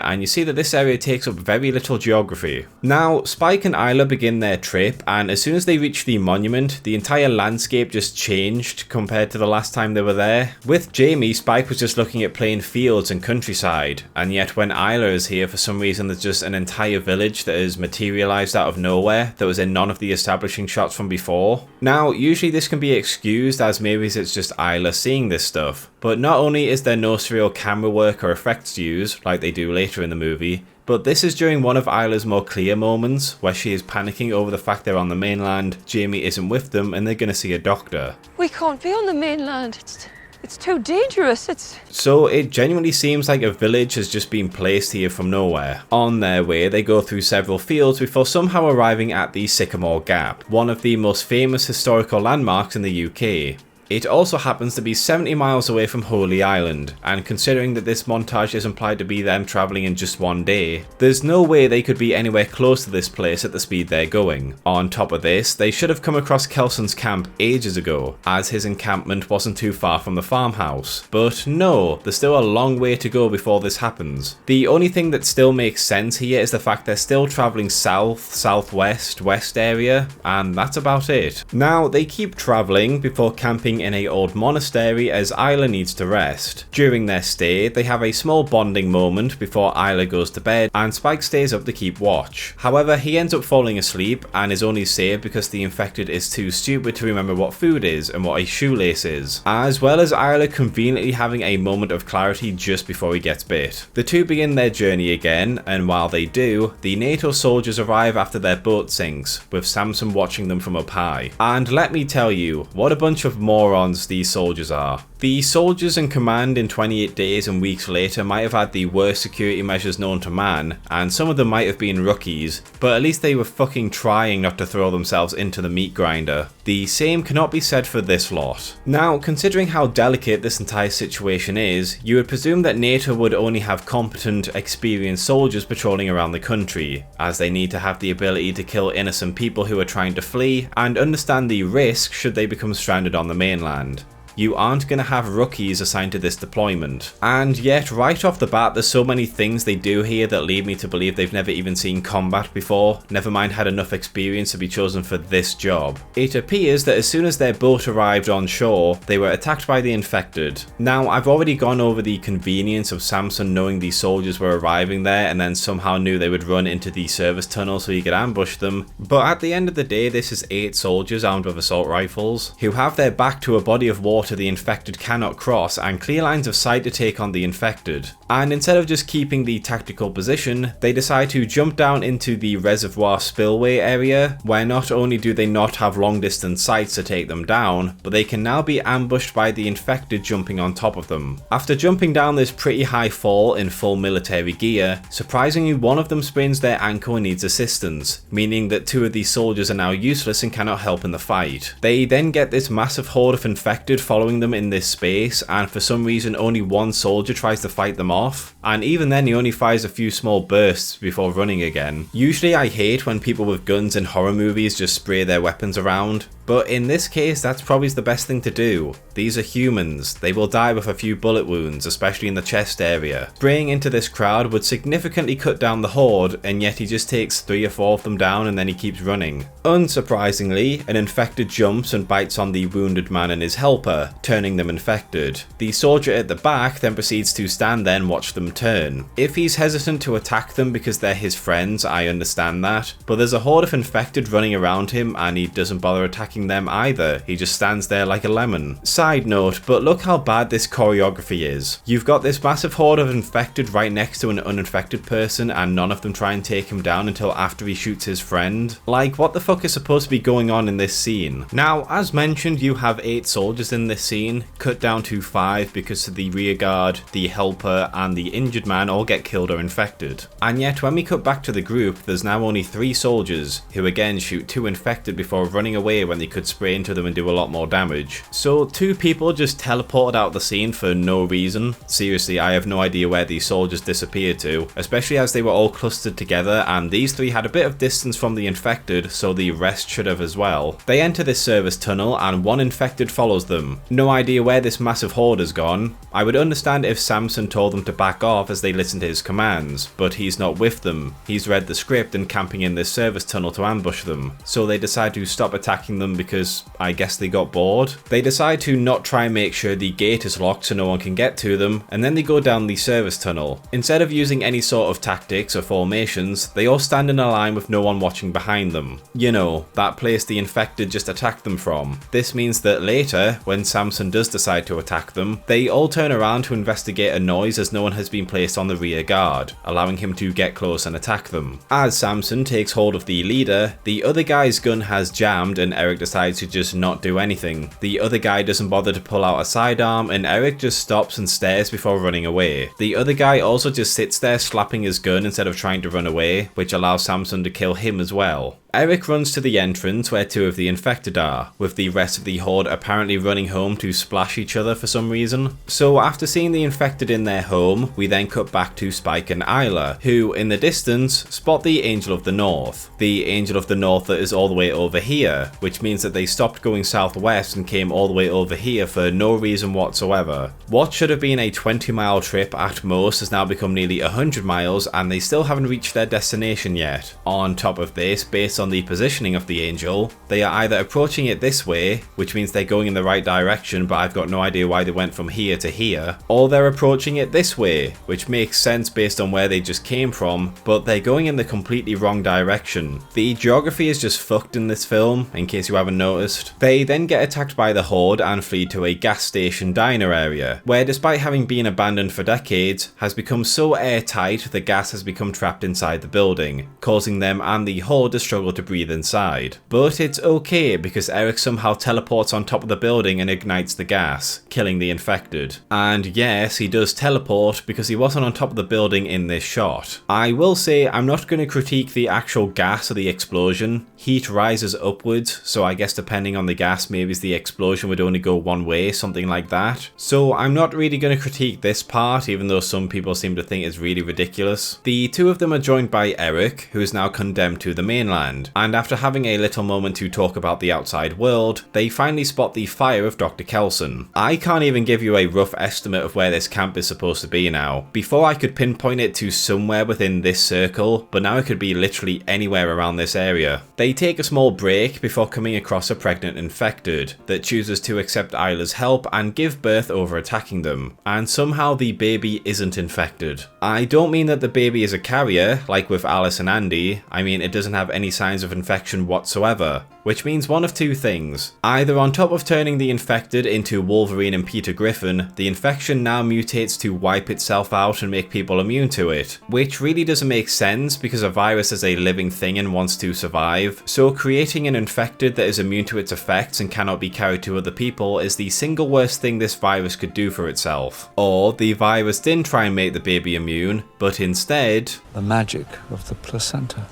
and you see that this area takes up very little geography. Now, Spike and Isla begin their trip, and as soon as they reach the monument, the entire landscape just changed compared to the last time they were there. With Jaime, Spike was just looking at plain fields and countryside, and yet when Isla is here, for some reason there's just an entire village that is materialised out of nowhere that was in none of the establishing shots from before. Now, usually this can be excused as maybe it's just Isla seeing this stuff, but not only is there no surreal camera work or effects used, like they do later in the movie, but this is during one of Isla's more clear moments, where she is panicking over the fact they're on the mainland, Jaime isn't with them, and they're gonna see a doctor. We can't be on the mainland. It's too dangerous. So it genuinely seems like a village has just been placed here from nowhere. On their way, they go through several fields before somehow arriving at the Sycamore Gap, one of the most famous historical landmarks in the UK. It also happens to be 70 miles away from Holy Island, and considering that this montage is implied to be them travelling in just one day, there's no way they could be anywhere close to this place at the speed they're going. On top of this, they should have come across Kelson's camp ages ago, as his encampment wasn't too far from the farmhouse. But no, there's still a long way to go before this happens. The only thing that still makes sense here is the fact they're still travelling south, southwest, west area, and that's about it. Now, they keep travelling before camping in a old monastery as Isla needs to rest. During their stay, they have a small bonding moment before Isla goes to bed and Spike stays up to keep watch. However, he ends up falling asleep and is only saved because the infected is too stupid to remember what food is and what a shoelace is, as well as Isla conveniently having a moment of clarity just before he gets bit. The two begin their journey again, and while they do, the NATO soldiers arrive after their boat sinks, with Samson watching them from up high. And let me tell you, what a bunch of morons these soldiers are. The soldiers in command in 28 days and weeks later might have had the worst security measures known to man, and some of them might have been rookies, but at least they were fucking trying not to throw themselves into the meat grinder. The same cannot be said for this lot. Now, considering how delicate this entire situation is, you would presume that NATO would only have competent, experienced soldiers patrolling around the country, as they need to have the ability to kill innocent people who are trying to flee, and understand the risk should they become stranded on the mainland. You aren't going to have rookies assigned to this deployment. And yet, right off the bat, there's so many things they do here that lead me to believe they've never even seen combat before, never mind had enough experience to be chosen for this job. It appears that as soon as their boat arrived on shore, they were attacked by the infected. Now, I've already gone over the convenience of Samson knowing these soldiers were arriving there and then somehow knew they would run into the service tunnel so he could ambush them, but at the end of the day, this is 8 soldiers armed with assault rifles, who have their back to a body of water the infected cannot cross and clear lines of sight to take on the infected. And instead of just keeping the tactical position, they decide to jump down into the reservoir spillway area, where not only do they not have long distance sights to take them down, but they can now be ambushed by the infected jumping on top of them. After jumping down this pretty high fall in full military gear, surprisingly one of them sprains their ankle and needs assistance, meaning that 2 of these soldiers are now useless and cannot help in the fight. They then get this massive horde of infected following them in this space, and for some reason only 1 soldier tries to fight them off, and even then he only fires a few small bursts before running again. Usually I hate when people with guns in horror movies just spray their weapons around, But in this case, that's probably the best thing to do. These are humans. They will die with a few bullet wounds, especially in the chest area. Spraying into this crowd would significantly cut down the horde, and yet he just takes 3 or 4 of them down and then he keeps running. Unsurprisingly, an infected jumps and bites on the wounded man and his helper, turning them infected. The soldier at the back then proceeds to stand there and watch them turn. If he's hesitant to attack them because they're his friends, I understand that, but there's a horde of infected running around him and he doesn't bother attacking them either. He just stands there like a lemon. Side note, but look how bad this choreography is. You've got this massive horde of infected right next to an uninfected person and none of them try and take him down until after he shoots his friend. Like, what the fuck is supposed to be going on in this scene? Now, as mentioned, you have 8 soldiers in this scene, cut down to 5 because the rear guard, the helper, and the injured man all get killed or infected. And yet, when we cut back to the group, there's now only 3 soldiers, who again shoot 2 infected before running away when they could spray into them and do a lot more damage. So 2 people just teleported out of the scene for no reason. Seriously, I have no idea where these soldiers disappeared to, especially as they were all clustered together and these 3 had a bit of distance from the infected, so the rest should have as well. They enter this service tunnel and 1 infected follows them. No idea where this massive horde has gone. I would understand if Samson told them to back off as they listened to his commands, but he's not with them. He's read the script and camping in this service tunnel to ambush them. So they decide to stop attacking them because I guess they got bored. They decide to not try and make sure the gate is locked so no one can get to them, and then they go down the service tunnel. Instead of using any sort of tactics or formations, they all stand in a line with no one watching behind them. You know, that place the infected just attacked them from. This means that later, when Samson does decide to attack them, they all turn around to investigate a noise as no one has been placed on the rear guard, allowing him to get close and attack them. As Samson takes hold of the leader, the other guy's gun has jammed and Eric decides to just not do anything. The other guy doesn't bother to pull out a sidearm and Eric just stops and stares before running away. The other guy also just sits there slapping his gun instead of trying to run away, which allows Samson to kill him as well. Eric runs to the entrance where 2 of the infected are, with the rest of the horde apparently running home to splash each other for some reason. So after seeing the infected in their home, we then cut back to Spike and Isla, who in the distance spot the Angel of the North. The Angel of the North that is all the way over here, which means that they stopped going southwest and came all the way over here for no reason whatsoever. What should have been a 20-mile trip at most has now become nearly 100 miles and they still haven't reached their destination yet. On top of this, based on the positioning of the Angel, they are either approaching it this way, which means they're going in the right direction but I've got no idea why they went from here to here, or they're approaching it this way, which makes sense based on where they just came from, but they're going in the completely wrong direction. The geography is just fucked in this film, in case you haven't noticed. They then get attacked by the horde and flee to a gas station diner area, where despite having been abandoned for decades, has become so airtight the gas has become trapped inside the building, causing them and the horde to struggle to breathe inside. But it's okay because Eric somehow teleports on top of the building and ignites the gas, killing the infected. And yes, he does teleport because he wasn't on top of the building in this shot. I will say I'm not going to critique the actual gas or the explosion. Heat rises upwards, so I guess depending on the gas, maybe the explosion would only go one way, something like that. So I'm not really going to critique this part, even though some people seem to think it's really ridiculous. The 2 of them are joined by Eric, who is now condemned to the mainland, and after having a little moment to talk about the outside world, they finally spot the fire of Dr. Kelson. I can't even give you a rough estimate of where this camp is supposed to be now. Before I could pinpoint it to somewhere within this circle, but now it could be literally anywhere around this area. They take a small break before coming across a pregnant infected that chooses to accept Isla's help and give birth over attacking them, and somehow the baby isn't infected. I don't mean that the baby is a carrier, like with Alice and Andy. I mean it doesn't have any signs of infection whatsoever, which means one of 2 things. Either on top of turning the infected into Wolverine and Peter Griffin, the infection now mutates to wipe itself out and make people immune to it, which really doesn't make sense because a virus is a living thing and wants to survive, so creating an infected that is immune to its effects and cannot be carried to other people is the single worst thing this virus could do for itself. Or the virus didn't try and make the baby immune, but instead... The magic of the placenta.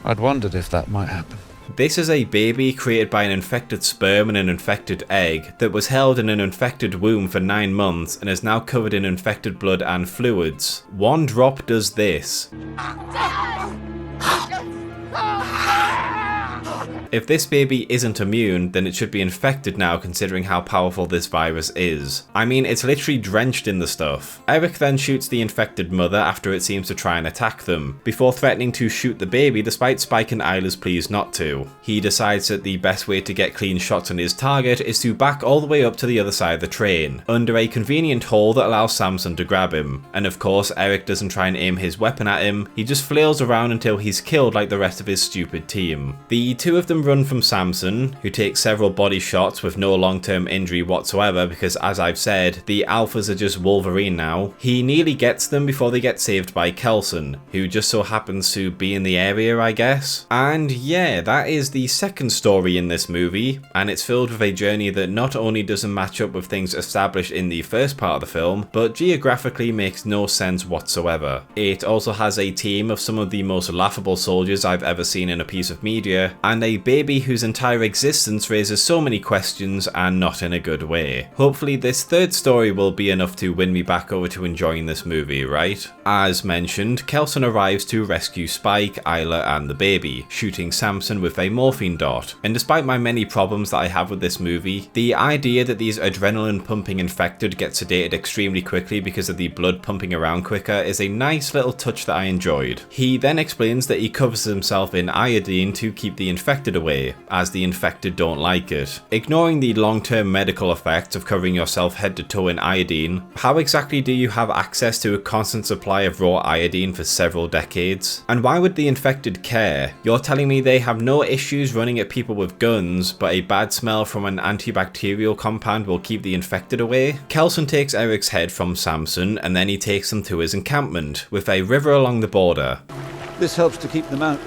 I'd wondered if that might happen. This is a baby created by an infected sperm and an infected egg that was held in an infected womb for 9 months and is now covered in infected blood and fluids. 1 drop does this. If this baby isn't immune, then it should be infected now considering how powerful this virus is. I mean, it's literally drenched in the stuff. Eric then shoots the infected mother after it seems to try and attack them, before threatening to shoot the baby despite Spike and Isla's pleas not to. He decides that the best way to get clean shots on his target is to back all the way up to the other side of the train, under a convenient hole that allows Samson to grab him. And of course, Eric doesn't try and aim his weapon at him, he just flails around until he's killed like the rest of his stupid team. The two of them run from Samson, who takes several body shots with no long-term injury whatsoever because, as I've said, the alphas are just Wolverine now. He nearly gets them before they get saved by Kelson, who just so happens to be in the area, I guess. And yeah, that is the second story in this movie, and it's filled with a journey that not only doesn't match up with things established in the first part of the film, but geographically makes no sense whatsoever. It also has a team of some of the most laughable soldiers I've ever seen in a piece of media, and a baby whose entire existence raises so many questions and not in a good way. Hopefully this third story will be enough to win me back over to enjoying this movie, right? As mentioned, Kelson arrives to rescue Spike, Isla and the baby, shooting Samson with a morphine dot. And despite my many problems that I have with this movie, the idea that these adrenaline pumping infected get sedated extremely quickly because of the blood pumping around quicker is a nice little touch that I enjoyed. He then explains that he covers himself in iodine to keep the infected away, as the infected don't like it. Ignoring the long-term medical effects of covering yourself head to toe in iodine, how exactly do you have access to a constant supply of raw iodine for several decades? And why would the infected care? You're telling me they have no issues running at people with guns, but a bad smell from an antibacterial compound will keep the infected away? Kelson takes Eric's head from Samson and then he takes them to his encampment, with a river along the border. This helps to keep them out.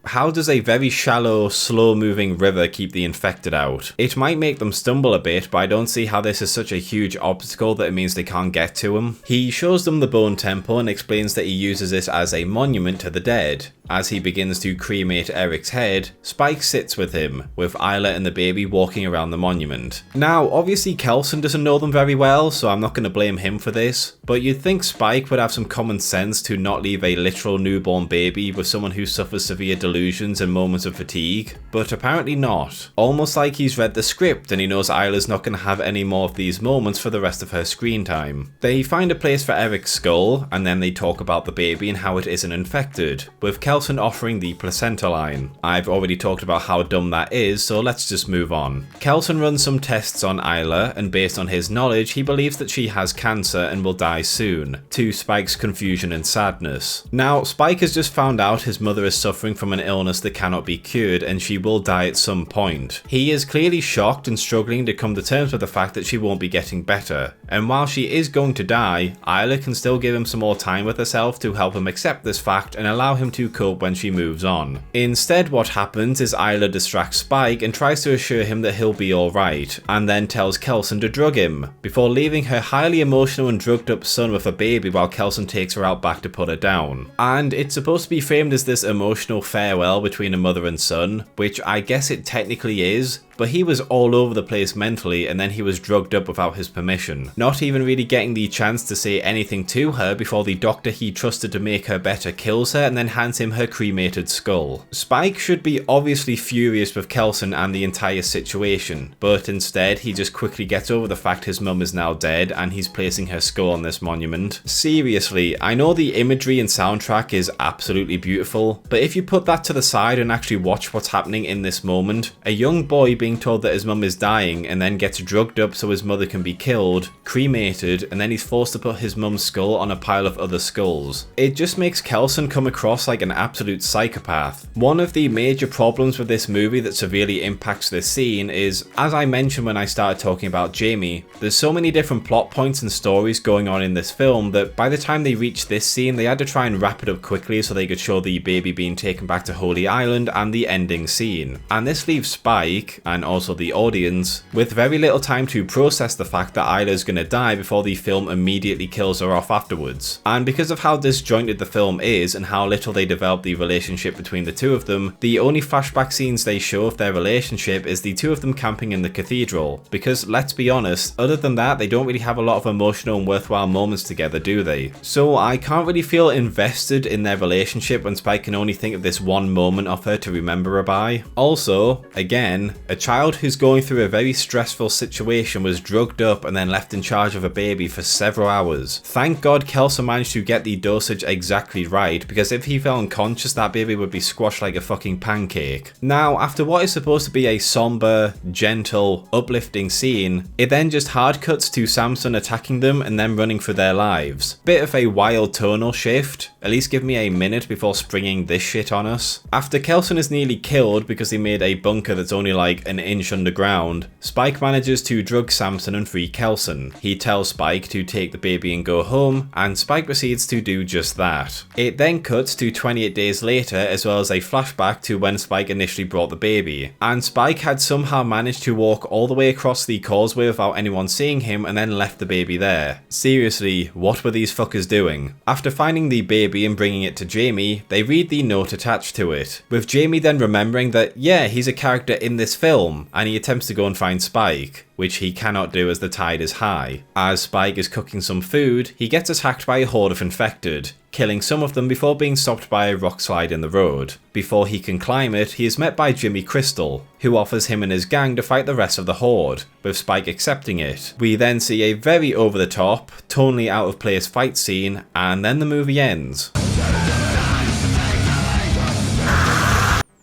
How does a very shallow, slow-moving river keep the infected out? It might make them stumble a bit, but I don't see how this is such a huge obstacle that it means they can't get to him. He shows them the bone temple and explains that he uses it as a monument to the dead. As he begins to cremate Eric's head, Spike sits with him, with Isla and the baby walking around the monument. Now, obviously Kelson doesn't know them very well, so I'm not going to blame him for this, but you'd think Spike would have some common sense to not leave a literal newborn baby with someone who suffers severe delusions and moments of fatigue, but apparently not. Almost like he's read the script and he knows Isla's not going to have any more of these moments for the rest of her screen time. They find a place for Eric's skull, and then they talk about the baby and how it isn't infected, with Kelson offering the placenta line. I've already talked about how dumb that is, so let's just move on. Kelson runs some tests on Isla, and based on his knowledge, he believes that she has cancer and will die soon, to Spike's confusion and sadness. Now, Spike has just found out his mother is suffering from an illness that cannot be cured and she will die at some point. He is clearly shocked and struggling to come to terms with the fact that she won't be getting better, and while she is going to die, Isla can still give him some more time with herself to help him accept this fact and allow him to cope when she moves on. Instead, what happens is Isla distracts Spike and tries to assure him that he'll be alright, and then tells Kelson to drug him, before leaving her highly emotional and drugged up son with a baby while Kelson takes her out back to put her down. And it's supposed to be framed as this emotional farewell between a mother and son, which I guess it technically is, but he was all over the place mentally and then he was drugged up without his permission, not even really getting the chance to say anything to her before the doctor he trusted to make her better kills her and then hands him her cremated skull. Spike should be obviously furious with Kelson and the entire situation, but instead he just quickly gets over the fact his mum is now dead and he's placing her skull on this monument. Seriously, I know the imagery and soundtrack is absolutely beautiful, but if you put that to the side and actually watch what's happening in this moment, a young boy being told that his mum is dying and then gets drugged up so his mother can be killed, cremated, and then he's forced to put his mum's skull on a pile of other skulls. It just makes Kelson come across like an absolute psychopath. One of the major problems with this movie that severely impacts this scene is, as I mentioned when I started talking about Jaime, there's so many different plot points and stories going on in this film that by the time they reached this scene they had to try and wrap it up quickly so they could show the baby being taken back to Holy Island and the ending scene. And this leaves Spike, and and also the audience, with very little time to process the fact that Isla's gonna die before the film immediately kills her off afterwards. And because of how disjointed the film is and how little they develop the relationship between the two of them, the only flashback scenes they show of their relationship is the two of them camping in the cathedral, because let's be honest, other than that they don't really have a lot of emotional and worthwhile moments together, do they? So I can't really feel invested in their relationship when Spike can only think of this one moment of her to remember her by. Also, again, a child who's going through a very stressful situation was drugged up and then left in charge of a baby for several hours. Thank God Kelson managed to get the dosage exactly right, because if he fell unconscious that baby would be squashed like a fucking pancake. Now, after what is supposed to be a somber, gentle, uplifting scene, it then just hard cuts to Samson attacking them and then running for their lives. Bit of a wild tonal shift. At least give me a minute before springing this shit on us. After Kelson is nearly killed because he made a bunker that's only like an inch underground, Spike manages to drug Samson and free Kelson. He tells Spike to take the baby and go home, and Spike proceeds to do just that. It then cuts to 28 days later, as well as a flashback to when Spike initially brought the baby. And Spike had somehow managed to walk all the way across the causeway without anyone seeing him and then left the baby there. Seriously, what were these fuckers doing? After finding the baby and bringing it to Jaime, they read the note attached to it, with Jaime then remembering that yeah, he's a character in this film, and he attempts to go and find Spike, which he cannot do as the tide is high. As Spike is cooking some food, he gets attacked by a horde of infected, killing some of them before being stopped by a rock slide in the road. Before he can climb it, he is met by Jimmy Crystal, who offers him and his gang to fight the rest of the horde, with Spike accepting it. We then see a very over-the-top, tonally out-of-place fight scene, and then the movie ends.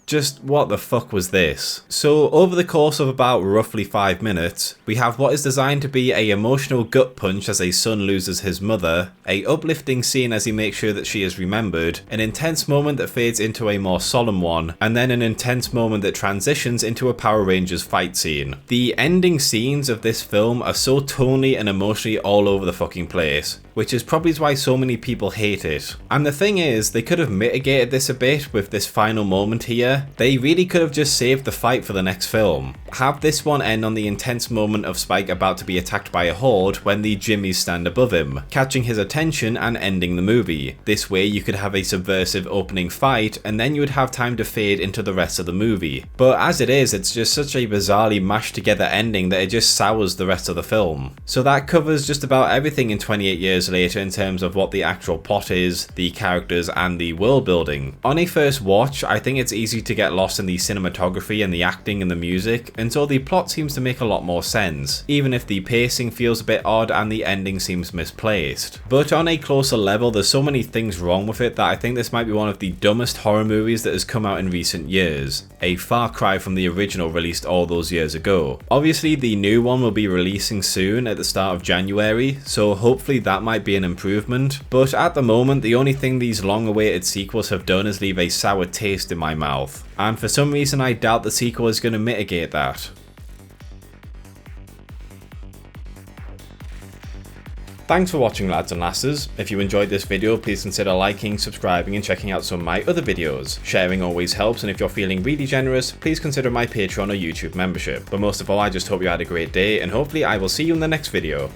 Just what the fuck was this? So over the course of about roughly 5 minutes, we have what is designed to be a emotional gut punch as a son loses his mother, a uplifting scene as he makes sure that she is remembered, an intense moment that fades into a more solemn one, and then an intense moment that transitions into a Power Rangers fight scene. The ending scenes of this film are so tonally and emotionally all over the fucking place, which is probably why so many people hate it. And the thing is, they could have mitigated this a bit with this final moment here. They really could have just saved the fight for the next film. Have this one end on the intense moment of Spike about to be attacked by a horde when the Jimmies stand above him, catching his attention and ending the movie. This way you could have a subversive opening fight and then you would have time to fade into the rest of the movie. But as it is, it's just such a bizarrely mashed together ending that it just sours the rest of the film. So that covers just about everything in 28 Years Later in terms of what the actual plot is, the characters and the world building. On a first watch, I think it's easy to get lost in the cinematography and the acting and the music, until the plot seems to make a lot more sense, even if the pacing feels a bit odd and the ending seems misplaced. But on a closer level, there's so many things wrong with it that I think this might be one of the dumbest horror movies that has come out in recent years, a far cry from the original released all those years ago. Obviously the new one will be releasing soon at the start of January, so hopefully that might be an improvement, but at the moment the only thing these long awaited sequels have done is leave a sour taste in my mouth. And for some reason I doubt the sequel is going to mitigate that. Thanks for watching, lads and lasses. If you enjoyed this video, please consider liking, subscribing and checking out some of my other videos. Sharing always helps, and if you're feeling really generous, please consider my Patreon or YouTube membership. But most of all, I just hope you had a great day, and hopefully I will see you in the next video.